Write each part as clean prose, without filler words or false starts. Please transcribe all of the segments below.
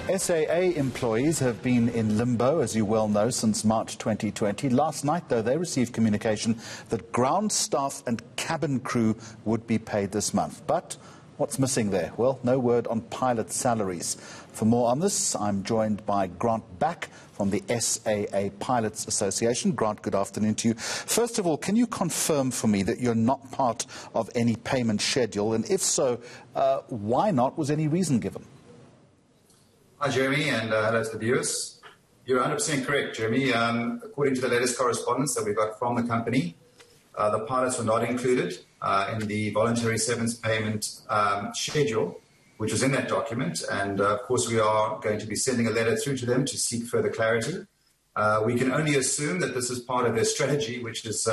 SAA employees have been in limbo, as you well know, since March 2020. Last night, though, they received communication that ground staff and cabin crew would be paid this month. But what's missing there? Well, no word on pilot salaries. For more on this, I'm joined by Grant Back from the SAA Pilots Association. Grant, good afternoon to you. First of all, can you confirm for me that you're not part of any payment schedule? And if so, why not? Was any reason given? Hi, Jeremy, and hello to the viewers. You're 100% correct, Jeremy. According to the latest correspondence that we got from the company, the pilots were not included in the voluntary severance payment schedule, which was in that document. And, of course, we are going to be sending a letter through to them to seek further clarity. We can only assume that this is part of their strategy, which is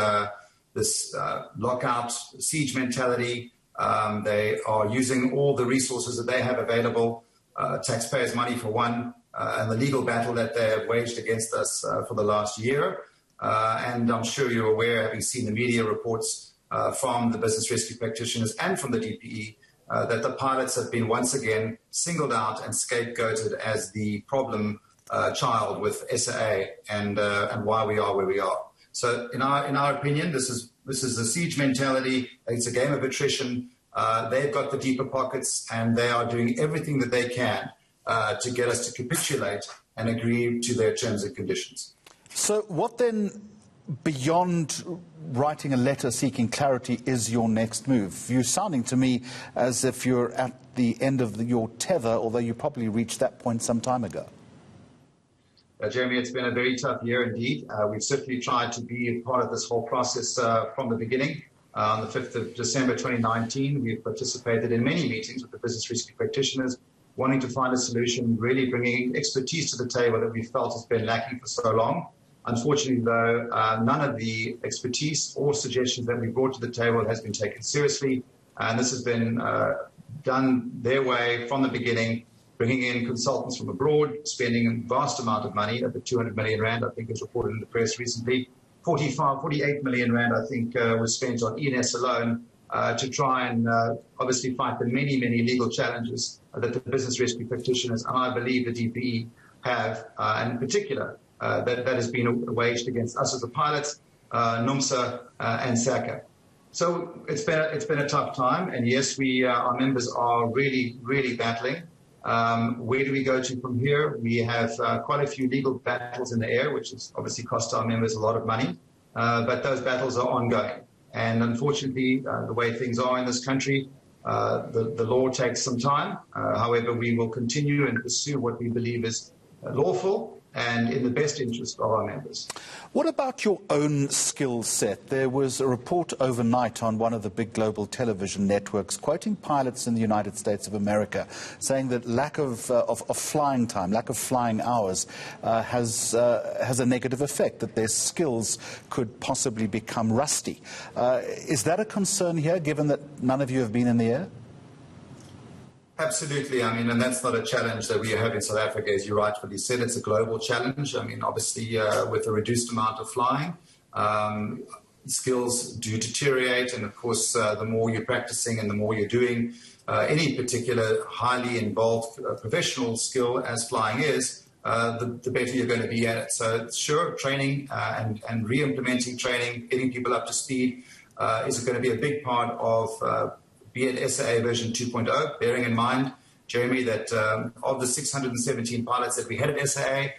this lockout, siege mentality. They are using all the resources that they have available, taxpayers' money for one, and the legal battle that they have waged against us for the last year. And I'm sure you're aware, having seen the media reports from the business rescue practitioners and from the DPE, that the pilots have been once again singled out and scapegoated as the problem child with SAA and why we are where we are. So in our opinion, this is a siege mentality. It's a game of attrition. They've got the deeper pockets, and they are doing everything that they can to get us to capitulate and agree to their terms and conditions. So what then, beyond writing a letter seeking clarity, is your next move? You're sounding to me as if you're at the end of your tether, although you probably reached that point some time ago. Jeremy, it's been a very tough year indeed. We've certainly tried to be a part of this whole process from the beginning. On the 5th of December 2019, we've participated in many meetings with the business rescue practitioners, wanting to find a solution, really bringing expertise to the table that we felt has been lacking for so long. Unfortunately, though, none of the expertise or suggestions that we brought to the table has been taken seriously, and this has been done their way from the beginning, bringing in consultants from abroad, spending a vast amount of money, over 200 million rand, I think was reported in the press recently. 48 million rand, I think, was spent on ENS alone to try and obviously fight the many, many legal challenges that the business rescue practitioners and I believe the DPE have, and in particular, that has been waged against us as the pilots, NUMSA and SACA. So it's been a tough time, and yes, our members are really, really battling. Where do we go to from here? We have quite a few legal battles in the air, which has obviously cost our members a lot of money, but those battles are ongoing. And unfortunately, the way things are in this country, the law takes some time. However, we will continue and pursue what we believe is lawful and in the best interest of our members. What about your own skill set? There was a report overnight on one of the big global television networks quoting pilots in the United States of America, saying that lack of flying time, lack of flying hours has a negative effect, that their skills could possibly become rusty. Is that a concern here, given that none of you have been in the air? Absolutely. I mean, and that's not a challenge that we have in South Africa, as you rightfully said. It's a global challenge. I mean, obviously, with a reduced amount of flying, skills do deteriorate. And, of course, the more you're practicing and the more you're doing any particular highly involved professional skill, as flying is, the better you're going to be at it. So, sure, training and re-implementing training, getting people up to speed is going to be a big part of be it SAA version 2.0, bearing in mind, Jeremy, that of the 617 pilots that we had at SAA,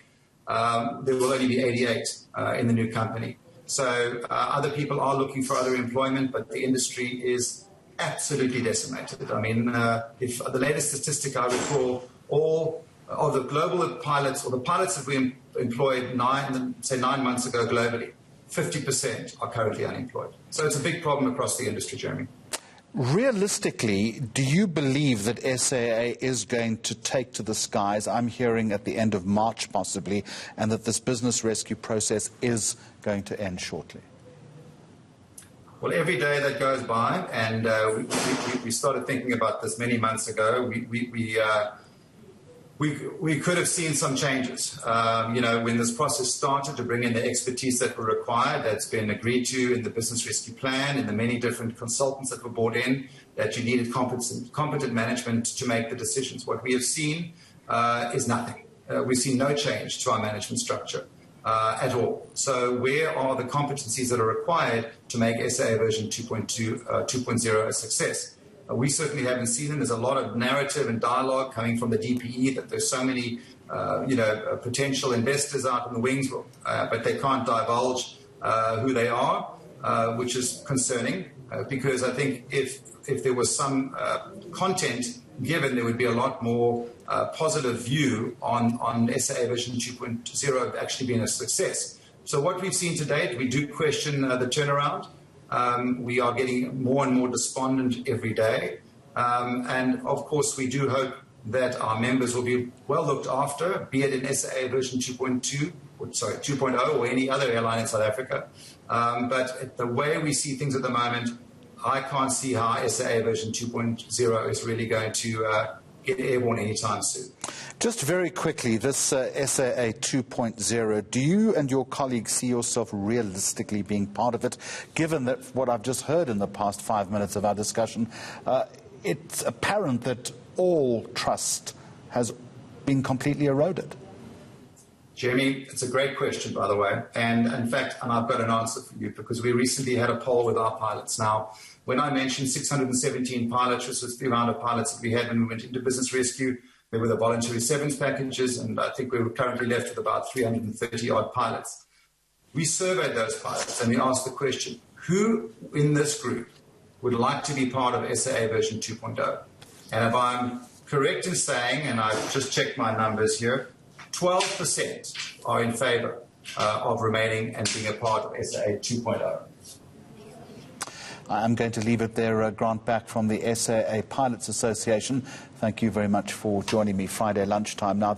there will only be 88 in the new company. So other people are looking for other employment, but the industry is absolutely decimated. I mean, if the latest statistic I recall, all of the global pilots, or the pilots that we employed 9 months ago globally, 50% are currently unemployed. So it's a big problem across the industry, Jeremy. Realistically, do you believe that SAA is going to take to the skies, I'm hearing at the end of March possibly, and that this business rescue process is going to end shortly? Well, every day that goes by, and we started thinking about this many months ago, we could have seen some changes. When this process started to bring in the expertise that were required, that's been agreed to in the business rescue plan, in the many different consultants that were brought in, that you needed competent management to make the decisions. What we have seen is nothing. We see no change to our management structure at all. So where are the competencies that are required to make SAA version 2.0 a success? We certainly haven't seen them. There's a lot of narrative and dialogue coming from the DPE that there's so many potential investors out in the wings, but they can't divulge who they are, which is concerning because I think if there was some content given, there would be a lot more positive view on SAA version 2.0 actually being a success. So what we've seen to date, we do question the turnaround. We are getting more and more despondent every day. And of course, we do hope that our members will be well looked after, be it in SAA version 2.0 or any other airline in South Africa. But the way we see things at the moment, I can't see how SAA version 2.0 is really going to get airborne anytime soon. Just very quickly, this SAA 2.0, do you and your colleagues see yourself realistically being part of it, given that what I've just heard in the past 5 minutes of our discussion, it's apparent that all trust has been completely eroded? Jeremy, it's a great question, by the way. And in fact, I've got an answer for you because we recently had a poll with our pilots. Now, when I mentioned 617 pilots, which was the amount of pilots that we had when we went into business rescue, there were the voluntary severance packages, and I think we were currently left with about 330 odd pilots. We surveyed those pilots and we asked the question, who in this group would like to be part of SAA version 2.0? And if I'm correct in saying, and I've just checked my numbers here, 12% are in favour of remaining and being a part of SAA 2.0. I'm going to leave it there. Grant Back from the SAA Pilots Association. Thank you very much for joining me Friday lunchtime. Now,